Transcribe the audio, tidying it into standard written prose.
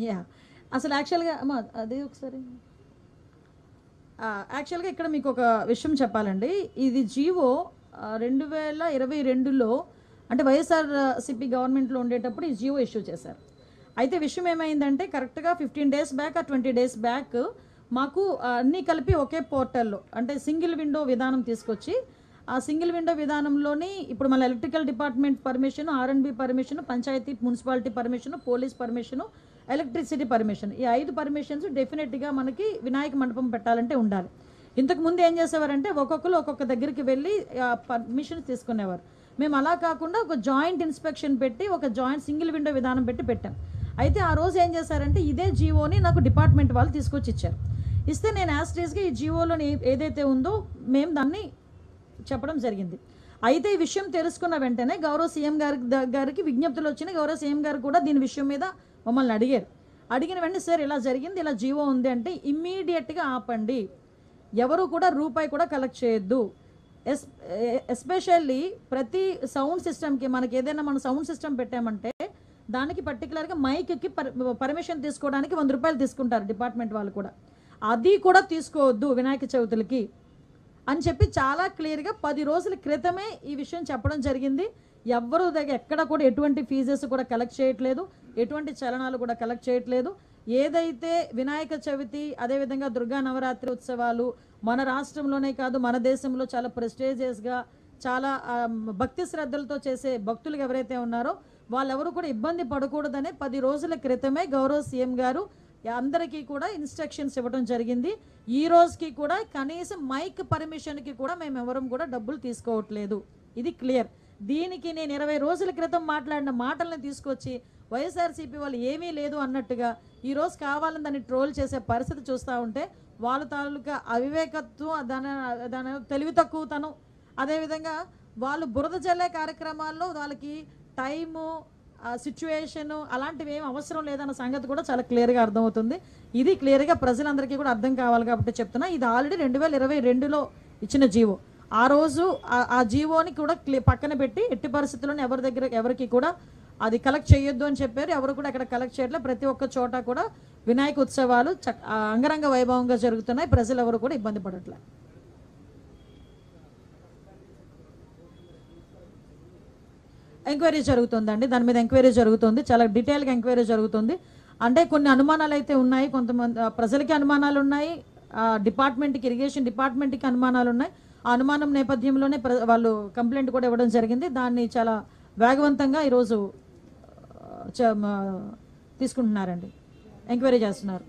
Yeah! అసలు యాక్చువల్‌గా అమ్మ అది ఒకసారి యాక్చువల్‌గా ఇక్కడ మీకొక విషయం చెప్పాలండి. ఇది జీవో 2022లో అంటే వైఎస్ఆర్‌సీపీ గవర్నమెంట్‌లో ఉండేటప్పుడు ఈ జీవో ఇష్యూ చేశారు. అయితే విషయం ఏమైందంటే కరెక్ట్‌గా 15 డేస్ బ్యాక్ 20 డేస్ బ్యాక్ మాకు అన్నీ కలిపి ఒకే పోర్టల్‌లో అంటే సింగిల్ విండో విధానం తీసుకొచ్చి, ఆ సింగిల్ విండో విధానంలోని ఇప్పుడు మన electrical department permission, R and B permission, panchayati, municipality permission, police permission, electricity permission ఈ 5 పర్మిషన్స్ డెఫినెట్‌గా మనకి వినాయక మండపం పెట్టాలంటే ఉండాలి. ఇంతకు ముందు ఏం చేసేవారంటే ఒక్కొక్కరు ఒక్కొక్క దగ్గరికి వెళ్ళి పర్మిషన్ తీసుకునేవారు. మేము అలా కాకుండా ఒక జాయింట్ ఇన్స్పెక్షన్ పెట్టి ఒక జాయింట్ సింగిల్ విండో విధానం పెట్టాం. అయితే ఆ రోజు ఏం చేశారంటే ఇదే జీవోని నాకు డిపార్ట్మెంట్ వాళ్ళు తీసుకొచ్చి ఇచ్చారు. ఇస్తే నేను యాస్టీస్గా ఈ జీవోలోని ఏదైతే ఉందో మేము దాన్ని చెప్పడం జరిగింది. అయితే ఈ విషయం తెలుసుకున్న వెంటనే గౌరవ సీఎం గారికి విజ్ఞప్తులు వచ్చినాయి. గౌరవ సీఎం గారు కూడా దీని విషయం మీద మమ్మల్ని అడిగారు. అడిగిన వెంటనే సార్ ఇలా జరిగింది, ఇలా జీవో ఉంది అంటే ఇమ్మీడియట్గా ఆపండి, ఎవరు కూడా రూపాయి కూడా కలెక్ట్ చేయొద్దు. ఎస్పెషల్లీ ప్రతి సౌండ్ సిస్టమ్కి మనకి ఏదైనా మనం సౌండ్ సిస్టమ్ పెట్టామంటే దానికి పర్టికులర్గా మైక్కి పర్మిషన్ తీసుకోవడానికి 100 రూపాయలు తీసుకుంటారు డిపార్ట్మెంట్ వాళ్ళు కూడా. అది కూడా తీసుకోవద్దు వినాయక చవితులకి అని చెప్పి చాలా క్లియర్గా 10 రోజుల క్రితమే ఈ విషయం చెప్పడం జరిగింది. ఎవ్వరూ దగ్గర ఎక్కడ కూడా ఎటువంటి ఫీజెస్ కూడా కలెక్ట్ చేయట్లేదు, ఎటువంటి చలనాలు కూడా కలెక్ట్ చేయట్లేదు. ఏదైతే వినాయక చవితి అదేవిధంగా దుర్గా నవరాత్రి ఉత్సవాలు మన రాష్ట్రంలోనే కాదు మన దేశంలో చాలా ప్రెస్టేజియస్గా చాలా భక్తి శ్రద్ధలతో చేసే భక్తులు ఎవరైతే ఉన్నారో వాళ్ళెవరూ కూడా ఇబ్బంది పడకూడదనే 10 రోజుల క్రితమే గౌరవ సీఎం గారు అందరికీ కూడా ఇన్స్ట్రక్షన్స్ ఇవ్వడం జరిగింది. ఈ రోజుకి కూడా కనీసం మైక్ పర్మిషన్కి కూడా మేము ఎవరం కూడా డబ్బులు తీసుకోవట్లేదు. ఇది క్లియర్. దీనికి నేను 20 రోజుల క్రితం మాట్లాడిన మాటలను తీసుకొచ్చి వైఎస్ఆర్సీపీ వాళ్ళు ఏమీ లేదు అన్నట్టుగా ఈరోజు కావాలని దాన్ని ట్రోల్ చేసే పరిస్థితి చూస్తూ ఉంటే వాళ్ళ తాలూకా అవివేకత్వం, దాని తెలివి తక్కువతనం, అదేవిధంగా వాళ్ళు బురద జల్లే కార్యక్రమాల్లో వాళ్ళకి టైము సిచ్యువేషను అలాంటివి ఏమి అవసరం లేదన్న సంగతి కూడా చాలా క్లియర్గా అర్థమవుతుంది. ఇది క్లియర్గా ప్రజలందరికీ కూడా అర్థం కావాలి కాబట్టి చెప్తున్నా. ఇది ఆల్రెడీ 2022లో ఇచ్చిన జీవో. ఆ రోజు ఆ జీవోని కూడా పక్కన పెట్టి ఎట్టి పరిస్థితుల్లోనే ఎవరికి కూడా అది కలెక్ట్ చేయొద్దు అని చెప్పారు. ఎవరు కూడా అక్కడ కలెక్ట్ చేయట్లేదు. ప్రతి ఒక్క చోట కూడా వినాయక ఉత్సవాలు అంగరంగ వైభవంగా జరుగుతున్నాయి. ప్రజలు ఎవరు కూడా ఇబ్బంది పడట్లేదు. ఎంక్వైరీ జరుగుతుందండి, దాని మీద ఎంక్వైరీ జరుగుతుంది, చాలా డీటెయిల్గా ఎంక్వైరీ జరుగుతుంది. అంటే కొన్ని అనుమానాలు అయితే ఉన్నాయి, కొంతమంది ప్రజలకి అనుమానాలు ఉన్నాయి, ఇరిగేషన్ డిపార్ట్మెంట్కి అనుమానాలు ఉన్నాయి. ఆ అనుమానం నేపథ్యంలోనే వాళ్ళు కంప్లైంట్ కూడా ఇవ్వడం జరిగింది. దాన్ని చాలా వేగవంతంగా ఈరోజు తీసుకుంటున్నారండి, ఎంక్వైరీ చేస్తున్నారు.